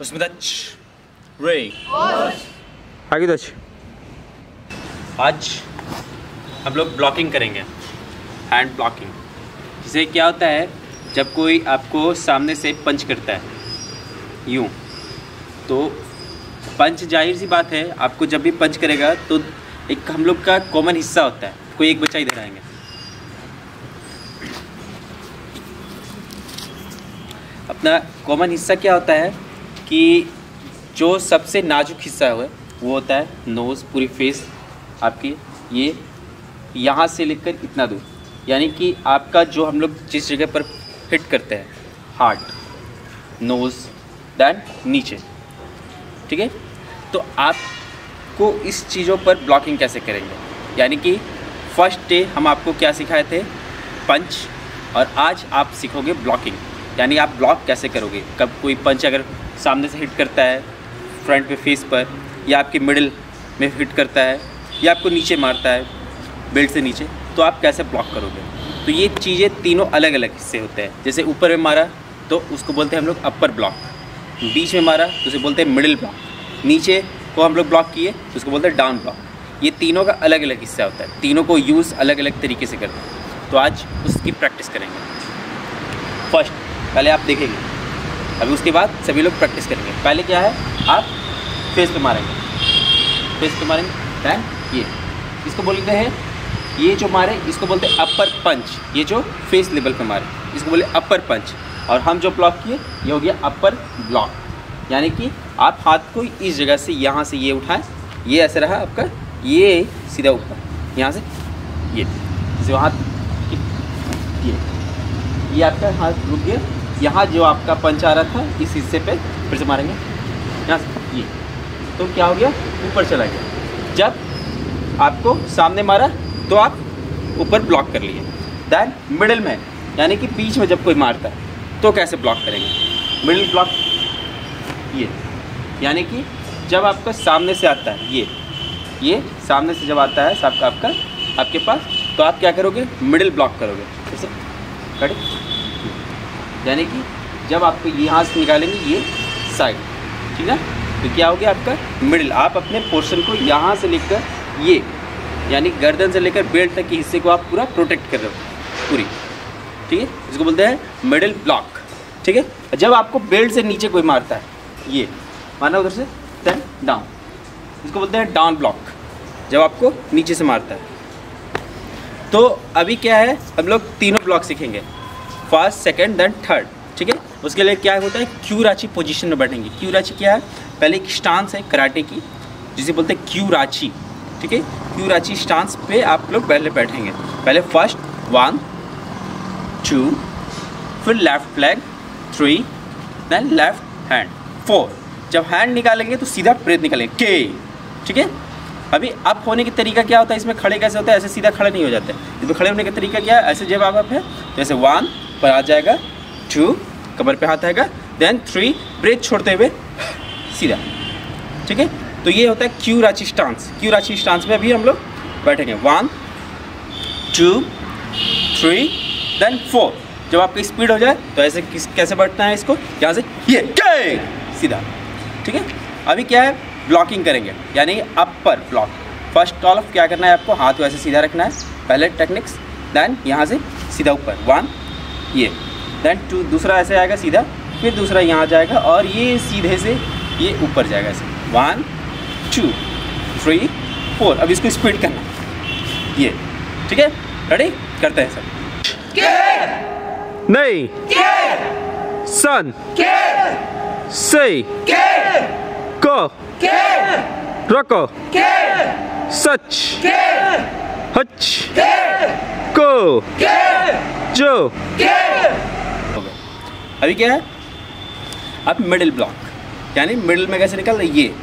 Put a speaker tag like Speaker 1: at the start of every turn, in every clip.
Speaker 1: उसमें टच रे
Speaker 2: आगे टच।
Speaker 1: आज हम लोग ब्लॉकिंग करेंगे, हैंड ब्लॉकिंग। जिसे क्या होता है, जब कोई आपको सामने से पंच करता है यूँ, तो पंच जाहिर सी बात है, आपको जब भी पंच करेगा तो एक हम लोग का कॉमन हिस्सा होता है, कोई एक बच्चा इधर आएंगे। अपना कॉमन हिस्सा क्या होता है कि जो सबसे नाजुक हिस्सा है वो होता है नोज़, पूरी फेस आपकी, ये यहाँ से लेकर इतना दूर, यानी कि आपका जो हम लोग जिस जगह पर हिट करते हैं, हार्ट, नोज़, दैन नीचे, ठीक है। तो आपको इस चीज़ों पर ब्लॉकिंग कैसे करेंगे, यानी कि फर्स्ट डे हम आपको क्या सिखाए थे, पंच, और आज आप सीखोगे ब्लॉकिंग, यानी आप ब्लॉक कैसे करोगे। कब कोई पंच अगर सामने से हिट करता है फ्रंट पे फेस पर, या आपके मिडिल में हिट करता है, या आपको नीचे मारता है बेल्ट से नीचे, तो आप कैसे ब्लॉक करोगे। तो ये चीज़ें तीनों अलग अलग हिस्से होते हैं। जैसे ऊपर में मारा तो उसको बोलते हैं हम लोग अपर ब्लॉक, बीच में मारा तो उसे बोलते हैं मिडिल ब्लॉक, नीचे को हम लोग ब्लॉक किए तो उसको बोलते हैं डाउन ब्लॉक। ये तीनों का अलग अलग हिस्सा होता है, तीनों को यूज़ अलग अलग तरीके से करते हैं। तो आज उसकी प्रैक्टिस करेंगे। फर्स्ट पहले आप देखेंगे, अभी उसके बाद सभी लोग प्रैक्टिस करेंगे। पहले क्या है, आप फेस पे मारेंगे, फेस पे मारेंगे, दैन ये इसको बोलते हैं, ये जो मारे इसको बोलते हैं अपर पंच। ये जो फेस लेवल पे मारे इसको बोले अपर पंच, और हम जो ब्लॉक किए ये हो गया अपर ब्लॉक। यानी कि आप हाथ को इस जगह से, यहाँ से ये उठाएं, ये ऐसे रहा आपका, ये सीधा ऊपर, यहाँ से ये जो हाथ, ये आपका हाथ रुक गया। यहाँ जो आपका पंच आ रहा था इस हिस्से पे फिर से मारेंगे, यहाँ से ये, तो क्या हो गया, ऊपर चला गया। जब आपको सामने मारा तो आप ऊपर ब्लॉक कर लिए। दैन मिडिल में, यानी कि बीच में जब कोई मारता है तो कैसे ब्लॉक करेंगे, मिडिल ब्लॉक, ये यानी कि जब आपका सामने से आता है, ये सामने से जब आता है सब आपका आपके पास, तो आप क्या करोगे, मिडिल ब्लॉक करोगे, जैसे कड़ी, यानी कि जब आप यहाँ से निकालेंगे ये साइड, ठीक है, तो क्या हो गया आपका मिडिल। आप अपने पोर्शन को यहाँ से लेकर ये, यानी गर्दन से लेकर बेल्ट तक के हिस्से को आप पूरा प्रोटेक्ट कर रहे हो पूरी, ठीक है, इसको बोलते हैं मिडिल ब्लॉक, ठीक है। जब आपको बेल्ट से नीचे कोई मारता है, ये मारना उधर से, देन डाउन, इसको बोलते हैं डाउन ब्लॉक, जब आपको नीचे से मारता है। तो अभी क्या है, हम लोग तीनों ब्लॉक सीखेंगे, फर्स्ट, सेकंड, देन थर्ड, ठीक है। उसके लिए क्या होता है, क्यूराची पोजीशन में बैठेंगे। क्यूराची क्या है, पहले एक स्टांस है कराटे की जिसे बोलते हैं क्यूराची, ठीक है। क्यूराची स्टांस पे आप लोग पहले बैठेंगे। पहले फर्स्ट 1 2, फिर left leg 3, then left hand 4। जब हैंड निकालेंगे तो सीधा प्रेस निकालेंगे के, ठीक है। अभी अप होने का तरीका क्या होता है, इसमें खड़े कैसे होता है, ऐसे सीधा खड़े नहीं हो जाते। इसमें खड़े होने का तरीका क्या है, ऐसे जब आप अप है तो ऐसे 1 पर आ जाएगा, 2 कमर पे हाथ आएगा, देन 3 ब्रेथ छोड़ते हुए सीधा, ठीक है। तो ये होता है क्यूराची स्टांस। क्यूराची स्टांस में अभी हम लोग बैठेंगे 1 2 3 देन 4। जब आपकी स्पीड हो जाए तो ऐसे कैसे बैठना है, इसको यहाँ से ये सीधा, ठीक है। अभी क्या है, ब्लॉकिंग करेंगे, यानी अपर ब्लॉक। फर्स्ट ऑफ क्या करना है, आपको हाथ वैसे सीधा रखना है, पहले टेक्निक्स, देन यहाँ से सीधा ऊपर 1 ये, देन 2 दूसरा ऐसे आएगा सीधा, फिर दूसरा यहाँ जाएगा और ये सीधे से ये ऊपर जाएगा ऐसे 1 2 3 4। अब इसको स्पीड करना, ये, ठीक है, रेडी, करते हैं सब।
Speaker 2: नहीं, सन, सही, को, रको, सच, हच, को, जो।
Speaker 1: अभी क्या है, अब मिडिल ब्लॉक, यानी मिडिल में कैसे निकल रही ये,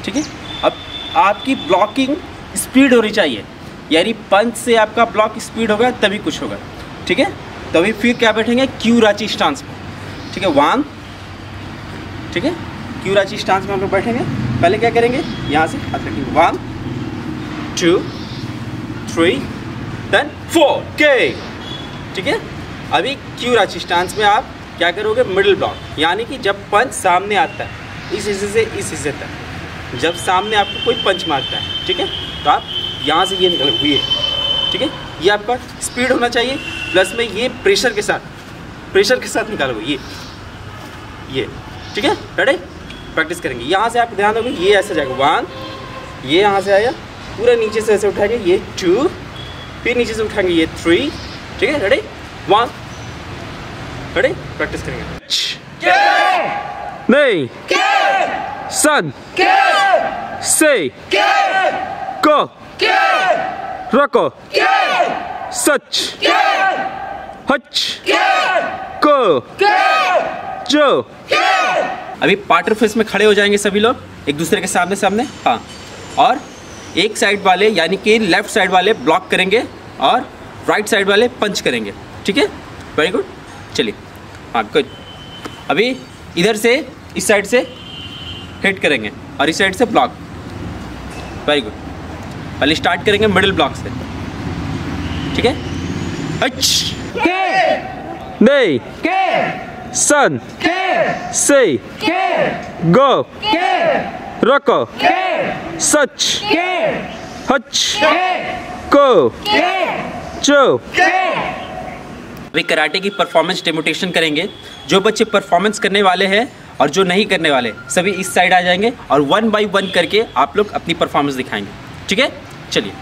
Speaker 1: ठीक है। अब आपकी ब्लॉकिंग स्पीड होनी चाहिए, यानी पंच से आपका ब्लॉक स्पीड होगा तभी कुछ होगा, ठीक है। तो अभी फिर क्या बैठेंगे, क्यूराची स्टांस में, ठीक है। 1, ठीक है, क्यूराची स्टांस में हम लोग बैठेंगे। पहले क्या करेंगे, यहाँ से हाथ रखेंगे 1 2 3 देन 4 के, ठीक है। अभी क्यूराची स्टांस में आप क्या करोगे, मिडिल ब्लॉक, यानी कि जब पंच सामने आता है इस हिस्से से इस हिस्से तक। जब सामने आपको कोई पंच मारता है, ठीक है, तो आप यहाँ से ये निकल हुई है, ठीक है। ये आपका स्पीड होना चाहिए, प्लस में ये प्रेशर के साथ निकालोगे ये, ठीक है। रेडी, प्रैक्टिस करेंगे। यहाँ से आप ध्यान दोगे, ये ऐसे जाएगा 1, ये यहाँ से आया, पूरा नीचे से ऐसे उठाएंगे, ये 2, फिर नीचे से उठाएंगे ये 3, ठीक है। रेडी, 1, रेडी, प्रैक्टिस करेंगे।
Speaker 2: नहीं, सन, से, को, रको, सच, हच, को, जो। अभी पार्टनर फेस में खड़े हो जाएंगे सभी लोग एक दूसरे के सामने, हाँ। और एक साइड वाले यानी कि लेफ्ट साइड वाले ब्लॉक करेंगे और राइट साइड वाले पंच करेंगे, ठीक है। वेरी गुड, चलिए, हाँ गुड। अभी इधर से इस साइड से हिट करेंगे और इस साइड से ब्लॉक। Very good. पहले स्टार्ट करेंगे मिडिल ब्लॉक से, ठीक है। हच, नहीं, सन, से, गो, रको, सच, हच, को, जो। अभी कराटे की परफॉर्मेंस डेमोटेशन करेंगे। जो बच्चे परफॉर्मेंस करने वाले हैं और जो नहीं करने वाले सभी इस साइड आ जाएंगे और 1 by 1 करके आप लोग अपनी परफॉर्मेंस दिखाएंगे, ठीक है। चलिए,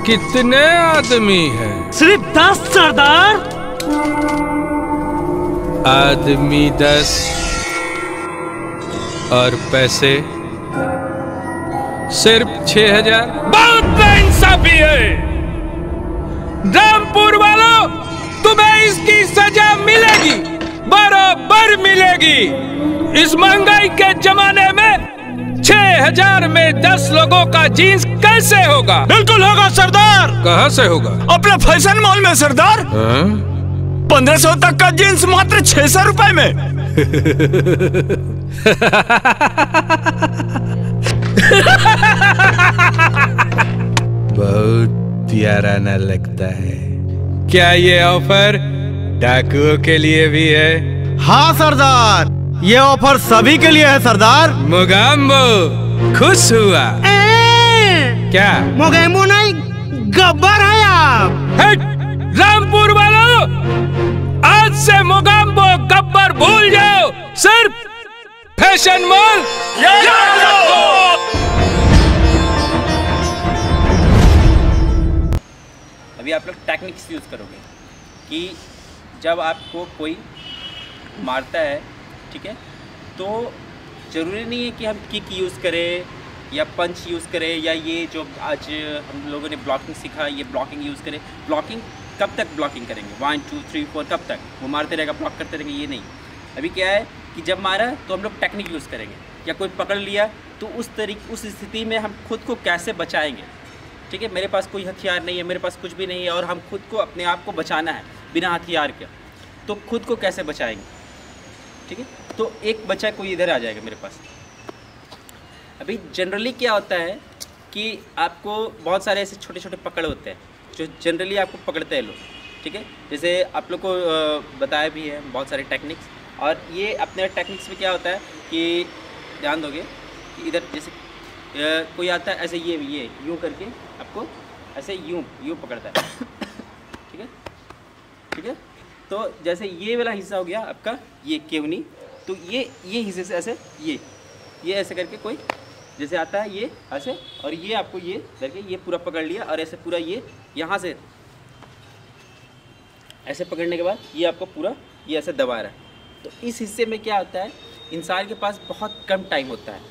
Speaker 2: कितने आदमी हैं?
Speaker 3: सिर्फ 10 सरदार।
Speaker 2: आदमी 10 और पैसे सिर्फ 6000। बहुत बेइंसाफी है। रामपुर वालों, तुम्हें इसकी सजा मिलेगी, बराबर मिलेगी। इस महंगाई के जमाने में 6000 में 10 लोगों का जीन्स कैसे होगा?
Speaker 3: बिल्कुल होगा सरदार।
Speaker 2: कहाँ से होगा?
Speaker 3: अपने फैशन मॉल में सरदार। 1500 तक का जीन्स मात्र 600 रुपए में।
Speaker 2: बहुत प्यारा न लगता है क्या ये ऑफर डाकुओं के लिए भी है?
Speaker 3: हाँ सरदार, ये ऑफर सभी के लिए है सरदार।
Speaker 2: मुगाम्बो खुश हुआ। क्या?
Speaker 4: मोगेमो नहीं, गब्बर है आप।
Speaker 2: हट! रामपुर वालों, आज से मोगाम्बो गब्बर भूल जाओ, सिर्फ फैशन मॉल
Speaker 1: अभी आप लोग टेक्निक्स यूज़ करोगे कि जब आपको कोई मारता है, ठीक है, तो ज़रूरी नहीं है कि हम किक यूज़ करें या पंच यूज़ करें या ये जो आज हम लोगों ने ब्लॉकिंग सीखा ये ब्लॉकिंग यूज़ करें। ब्लॉकिंग कब तक ब्लॉकिंग करेंगे? 1 2 3 4 कब तक? वो मारते रहेगा, ब्लॉक करते रहेंगे, ये नहीं। अभी क्या है कि जब मारा तो हम लोग टेक्निक यूज़ करेंगे, या कोई पकड़ लिया तो उस स्थिति में हम खुद को कैसे बचाएंगे, ठीक है। मेरे पास कोई हथियार नहीं है, मेरे पास कुछ भी नहीं है और हम खुद को अपने आप को बचाना है बिना हथियार के, तो खुद को कैसे बचाएंगे, ठीक है। तो एक बच्चा कोई इधर आ जाएगा मेरे पास। अभी जनरली क्या होता है कि आपको बहुत सारे ऐसे छोटे छोटे पकड़ होते हैं जो जनरली आपको पकड़ते हैं लोग, ठीक है। जैसे आप लोग को बताया भी है बहुत सारे टेक्निक्स, और ये अपने टेक्निक्स में क्या होता है कि ध्यान दोगे कि इधर जैसे कोई आता है ऐसे ये यूँ करके आपको ऐसे यूँ पकड़ता है, ठीक है, ठीक है। तो जैसे ये वाला हिस्सा हो गया आपका ये केवनी, तो ये हिस्से से ऐसे ये ऐसे करके कोई जैसे आता है ये ऐसे, और ये आपको ये करके ये पूरा पकड़ लिया और ऐसे पूरा ये यहाँ से ऐसे पकड़ने के बाद ये आपको पूरा ये ऐसे दबा रहा है। तो इस हिस्से में क्या होता है, इंसान के पास बहुत कम टाइम होता है।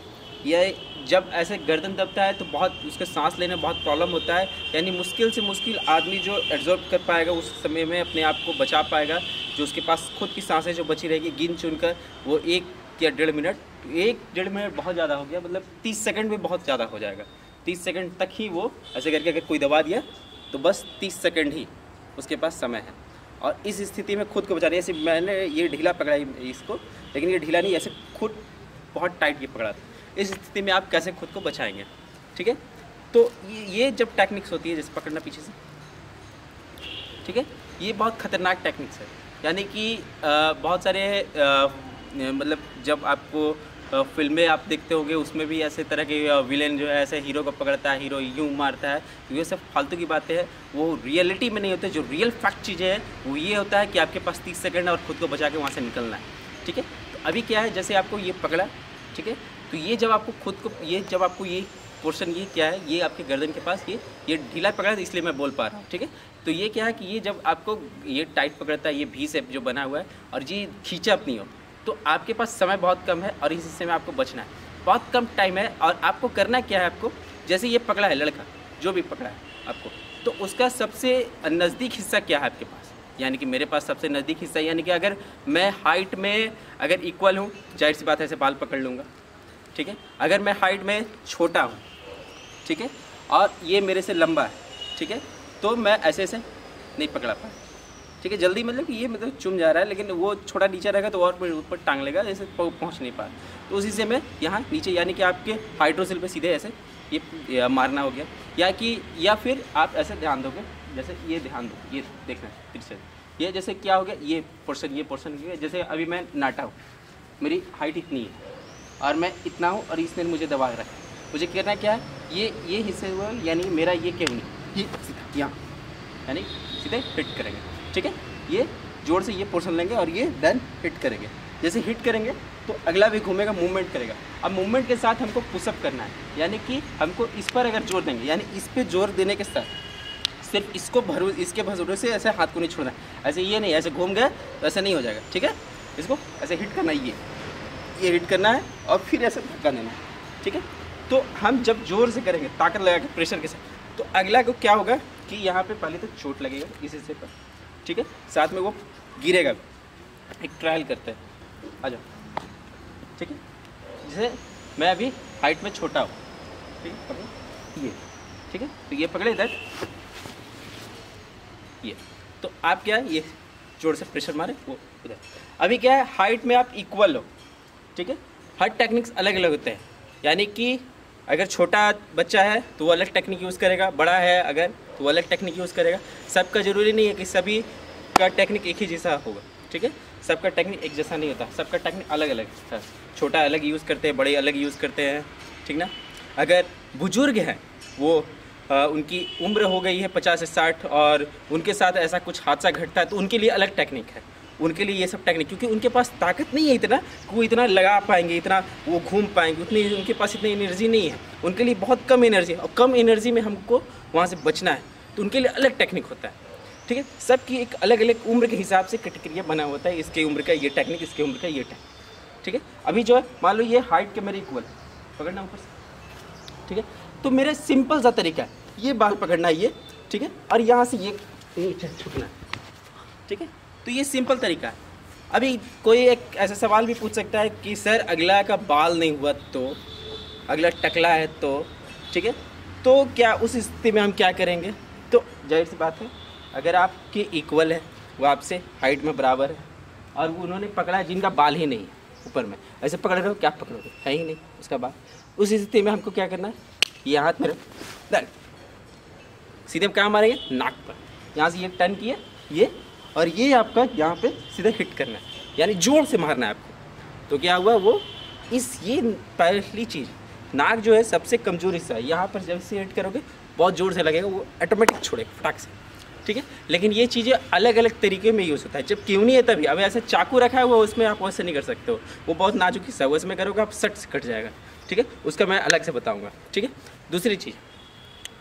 Speaker 1: यह जब ऐसे गर्दन दबता है तो बहुत उसके सांस लेने में बहुत प्रॉब्लम होता है, यानी मुश्किल से मुश्किल आदमी जो एब्जॉर्ब कर पाएगा उस समय में अपने आप को बचा पाएगा, जो उसके पास खुद की सांसें जो बची रहेगी गिन चुनकर वो 1 या 1.5 मिनट, 1-1.5 मिनट बहुत ज़्यादा हो गया, मतलब 30 सेकंड में बहुत ज़्यादा हो जाएगा। 30 सेकंड तक ही वो ऐसे करके अगर कोई दबा दिया तो बस 30 सेकंड ही उसके पास समय है। और इस स्थिति में खुद को बचाना, ऐसे मैंने ये ढीला पकड़ा इसको, लेकिन ये ढीला नहीं, ऐसे खुद बहुत टाइट ये पकड़ा था। इस स्थिति में आप कैसे खुद को बचाएंगे, ठीक है। तो ये जब टेक्निक्स होती है जैसे पकड़ना पीछे से, ठीक है, ये बहुत ख़तरनाक टेक्निक्स है। यानी कि बहुत सारे मतलब जब आपको फिल्में आप देखते होंगे उसमें भी ऐसे तरह के विलेन जो है ऐसे हीरो को पकड़ता है, हीरो यूँ मारता है, तो ये सब फालतू की बातें हैं, वो रियलिटी में नहीं होते। जो रियल फैक्ट चीज़ें हैं वो ये होता है कि आपके पास 30 सेकंड है और खुद को बचा के वहाँ से निकलना है, ठीक है। तो अभी क्या है, जैसे आपको ये पकड़ा, ठीक है, तो ये जब आपको खुद को जब आपको ये पोर्शन ये क्या है, ये आपके गर्दन के पास ये ढीला पकड़ा है, इसलिए मैं बोल पा रहा हूँ, ठीक है। तो ये क्या है कि ये जब आपको ये टाइट पकड़ता है, ये भी शेप जो बना हुआ है और ये खींचा अपनी हो, तो आपके पास समय बहुत कम है और इस हिस्से में आपको बचना है, बहुत कम टाइम है। और आपको करना क्या है, आपको जैसे ये पकड़ा है लड़का जो भी पकड़ा है आपको, तो उसका सबसे नज़दीक हिस्सा क्या है आपके पास, यानी कि मेरे पास सबसे नज़दीक हिस्सा, यानी कि अगर मैं हाइट में अगर इक्वल हूँ, जाहिर सी बात है ऐसे बाल पकड़ लूँगा, ठीक है। अगर मैं हाइट में छोटा हूँ, ठीक है, और ये मेरे से लंबा है, ठीक है, तो मैं ऐसे ऐसे नहीं पकड़ा पाया, ठीक है, जल्दी मतलब कि ये मतलब चुम जा रहा है, लेकिन वो छोटा नीचे रहेगा तो और ऊपर टांग लेगा, ऐसे पहुँच नहीं पाया। तो उसी से मैं यहाँ नीचे, यानी कि आपके हाइड्रोसिल पे सीधे ऐसे ये मारना हो गया, या फिर आप ऐसे ध्यान दोगे, जैसे ये ध्यान दो, ये देखना फिर से, ये जैसे क्या हो गया, ये पोर्शन जैसे अभी मैं नाटा हूँ, मेरी हाइट इतनी है और मैं इतना हूँ और इसने मुझे दबा रखा है, मुझे करना क्या है, ये हिस्से हुआ, यानी मेरा ये केवनी ये यहाँ, यानी सीधे हिट करेंगे, ठीक है। ये जोर से ये पोर्शन लेंगे और ये देन हिट करेंगे। जैसे हिट करेंगे तो अगला भी घूमेगा, मूवमेंट करेगा। अब मूवमेंट के साथ हमको पुशअप करना है, यानी कि हमको इस पर अगर जोर देंगे, यानी इस पर जोर देने के साथ सिर्फ इसके भरोसे से ऐसे हाथ को नहीं छोड़ना, ऐसे ये नहीं, ऐसे घूम गए तो ऐसे नहीं हो जाएगा, ठीक है। इसको ऐसे हिट करना है, ये हिट करना है और फिर ऐसे धक्का देना है, ठीक है। तो हम जब जोर से करेंगे ताकत लगा के प्रेशर के साथ, तो अगला को क्या होगा कि यहाँ पे पहले तो चोट लगेगा इस हिस्से पर, ठीक है, साथ में वो गिरेगा। एक ट्रायल करते हैं, आ जाओ, ठीक है। जैसे मैं अभी हाइट में छोटा हूँ, ठीक है, पकड़ो ये, ठीक है, तो ये पकड़े इधर, ये तो आप क्या है, ये जोर से प्रेशर मारे वो उधर। अभी क्या है, हाइट में आप इक्वल हो, ठीक है। हर टेक्निक्स अलग अलग होते हैं, यानी कि अगर छोटा बच्चा है तो वो अलग टेक्निक यूज़ करेगा, बड़ा है अगर तो वो अलग टेक्निक यूज़ करेगा। सबका ज़रूरी नहीं है कि सभी का टेक्निक एक ही जैसा होगा, ठीक है। सबका टेक्निक एक जैसा नहीं होता, सबका टेक्निक अलग अलग है। छोटा अलग यूज़ करते हैं, बड़े अलग यूज़ करते हैं, ठीक ना। अगर बुजुर्ग हैं वो उनकी उम्र हो गई है 50 से 60 और उनके साथ ऐसा कुछ हादसा घटता है, तो उनके लिए अलग टेक्निक है, उनके लिए ये सब टेक्निक, क्योंकि उनके पास ताकत नहीं है इतना कि वो इतना लगा पाएंगे, इतना वो घूम पाएंगे, उतनी उनके पास इतनी एनर्जी नहीं है, उनके लिए बहुत कम एनर्जी है और कम एनर्जी में हमको वहाँ से बचना है, तो उनके लिए अलग टेक्निक होता है। ठीक है, सबकी एक अलग अलग उम्र के हिसाब से कैटेगरी बना होता है, इसके उम्र का ये टेक्निक, इसके उम्र का ये टेक्निक। ठीक है, अभी जो है मान लो ये हाइट के मेरे इक्वल पकड़ना ऊपर से। ठीक है, तो मेरा सिंपल सा तरीका है, ये बाल पकड़ना है ये, ठीक है, और यहाँ से ये नीचे छूटना है। ठीक है, तो ये सिंपल तरीका है। अभी कोई एक ऐसा सवाल भी पूछ सकता है कि सर अगला का बाल नहीं हुआ तो, अगला टकला है तो, ठीक है, तो क्या उस स्थिति में हम क्या करेंगे? तो जाहिर सी बात है, अगर आपके इक्वल है, वो आपसे हाइट में बराबर है और वो उन्होंने पकड़ा है जिनका बाल ही नहीं है ऊपर में, ऐसे पकड़ रहे हो, क्या पकड़ोगे? है ही नहीं उसका बाल। उस स्थिति में हमको क्या करना है, ये हाथ मेरा सीधे हम कहाँ मारेंगे? नाक पर। यहाँ से ये टर्न किया ये, और ये आपका यहाँ पे सीधा हिट करना है, यानी जोर से मारना है आपको। तो क्या हुआ, वो ये पहली चीज़, नाक जो है सबसे कमज़ोर हिस्सा है, यहाँ पर जब से हिट करोगे बहुत ज़ोर से लगेगा, वो ऑटोमेटिक छोड़ेगा फटाक से। ठीक है, लेकिन ये चीज़ें अलग अलग तरीके में यूज़ होता है। जब क्यों नहीं है तभी, अब ऐसे चाकू रखा है वो, उसमें आप वैसे नहीं कर सकते हो, वो बहुत नाजुक हिस्सा है, वो इसमें करोगे आप सट से कट जाएगा। ठीक है, उसका मैं अलग से बताऊँगा। ठीक है, दूसरी चीज़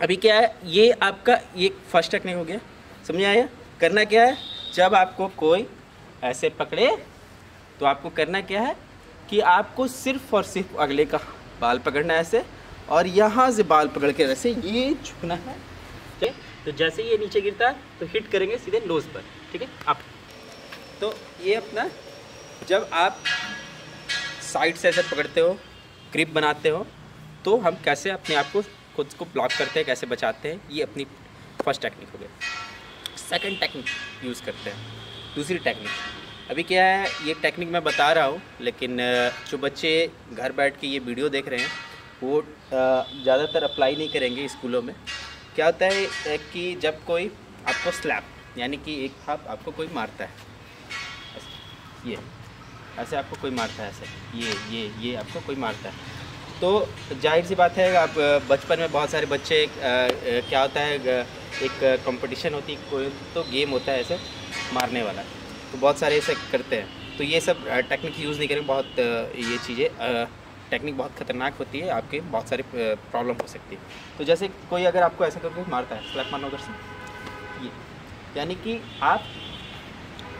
Speaker 1: अभी क्या है, ये आपका ये फर्स्ट टेक्निक हो गया, समझ आया? करना क्या है, जब आपको कोई ऐसे पकड़े तो आपको करना क्या है कि आपको सिर्फ और सिर्फ अगले का बाल पकड़ना है ऐसे, और यहाँ से बाल पकड़ के ऐसे ये झुकना है। ठीक है, तो जैसे ये नीचे गिरता है तो हिट करेंगे सीधे नोज़ पर। ठीक है, आप तो ये अपना जब आप साइड से ऐसे पकड़ते हो, ग्रिप बनाते हो, तो हम कैसे अपने आप को खुद को ब्लॉक करते हैं, कैसे बचाते हैं, ये अपनी फर्स्ट टेक्निक हो गई। सेकंड टेक्निक यूज़ करते हैं, दूसरी टेक्निक। अभी क्या है, ये टेक्निक मैं बता रहा हूँ, लेकिन जो बच्चे घर बैठ के ये वीडियो देख रहे हैं वो ज़्यादातर अप्लाई नहीं करेंगे स्कूलों में। क्या होता है कि जब कोई आपको स्लैप, यानी कि एक हाथ आपको कोई मारता है ऐसे, ये ऐसे आपको कोई मारता है ऐसे, ये आपको कोई मारता है, तो जाहिर सी बात है, आप बचपन में बहुत सारे बच्चे क्या होता है, एक कंपटीशन होती है, कोई तो गेम होता है ऐसे मारने वाला, तो बहुत सारे ऐसे करते हैं। तो ये सब टेक्निक यूज़ नहीं करेंगे, बहुत ये चीज़ें टेक्निक बहुत ख़तरनाक होती है, आपके बहुत सारे प्रॉब्लम हो सकती है। तो जैसे कोई अगर आपको ऐसा करके मारता है, स्लैप मारना उधर से, ये यानी कि आप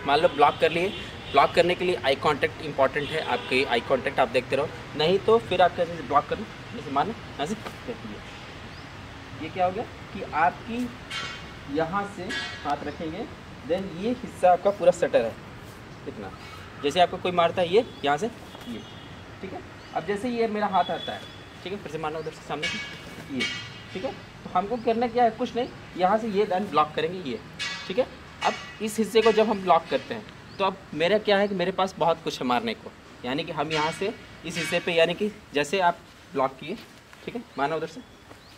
Speaker 1: मान लो ब्लॉक कर लिए, ब्लॉक करने के लिए आई कांटेक्ट इंपॉर्टेंट है, आपके आई कांटेक्ट आप देखते रहो, नहीं तो फिर आप कैसे ब्लॉक करना, जैसे मारना ऐसे देखिए, ये क्या हो गया कि आपकी यहाँ से हाथ रखेंगे, देन ये हिस्सा आपका पूरा सटर है इतना, जैसे आपको कोई मारता है ये यहाँ से ये। ठीक है, अब जैसे ये मेरा हाथ आता है, ठीक है, फिर से मारना उधर से सामने से ये। ठीक है, तो हमको करना क्या है, कुछ नहीं, यहाँ से ये देन ब्लॉक करेंगे ये। ठीक है, अब इस हिस्से को जब हम ब्लॉक करते हैं तो अब मेरा क्या है कि मेरे पास बहुत कुछ है मारने को, यानी कि हम यहाँ से इस हिस्से पे, यानी कि जैसे आप ब्लॉक किए, ठीक है, मारना उधर से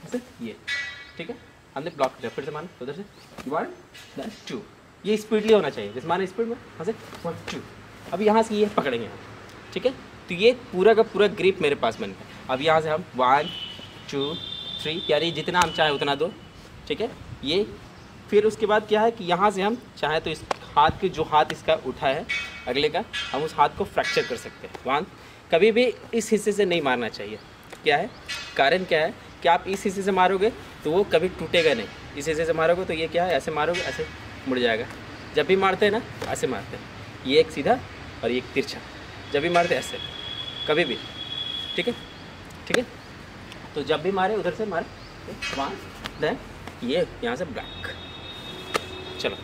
Speaker 1: ऐसे ये। ठीक है, हमने ब्लॉक किया, फिर से मारना उधर से 1 देन 2, ये स्पीडली होना चाहिए, जैसे मारना स्पीड में यहाँ से 1 2। अब यहाँ से ये पकड़ेंगे हम। ठीक है, तो ये पूरा का पूरा ग्रिप मेरे पास बन गया। अब यहाँ से हम 1 2 3, यानी जितना हम चाहें उतना दो। ठीक है, ये फिर उसके बाद क्या है कि यहाँ से हम चाहें तो इस हाथ के जो हाथ इसका उठा है अगले का, हम उस हाथ को फ्रैक्चर कर सकते हैं। वन कभी भी इस हिस्से से नहीं मारना चाहिए। क्या है कारण, क्या है कि आप इस हिस्से से मारोगे तो वो कभी टूटेगा नहीं, इस हिस्से से मारोगे तो ये क्या है, ऐसे मारोगे ऐसे मुड़ जाएगा। जब भी मारते हैं ना ऐसे मारते हैं, ये एक सीधा और ये एक तिरछा, जब भी मारते हैं ऐसे कभी भी। ठीक है, ठीक है, तो जब भी मारे उधर से मारे 1 देन ये यहाँ से ब्लैक। चलो,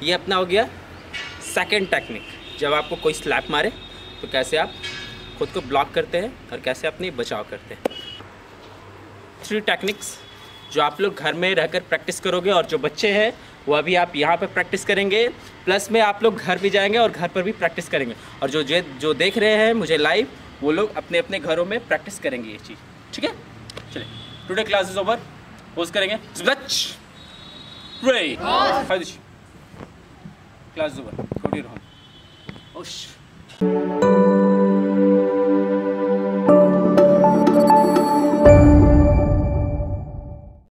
Speaker 1: ये अपना हो गया सेकंड टेक्निक, जब आपको कोई स्लैप मारे तो कैसे आप खुद को ब्लॉक करते हैं और कैसे अपनी बचाव करते हैं। 3 टेक्निक्स जो आप लोग घर में रहकर प्रैक्टिस करोगे, और जो बच्चे हैं वो अभी आप यहाँ पर प्रैक्टिस करेंगे, प्लस में आप लोग घर भी जाएंगे और घर पर भी प्रैक्टिस करेंगे, और जो देख रहे हैं मुझे लाइव, वो लोग अपने अपने घरों में प्रैक्टिस करेंगे ये चीज़। ठीक है, चलिए, today class is over, pose करेंगे, क्लास इज ओवर,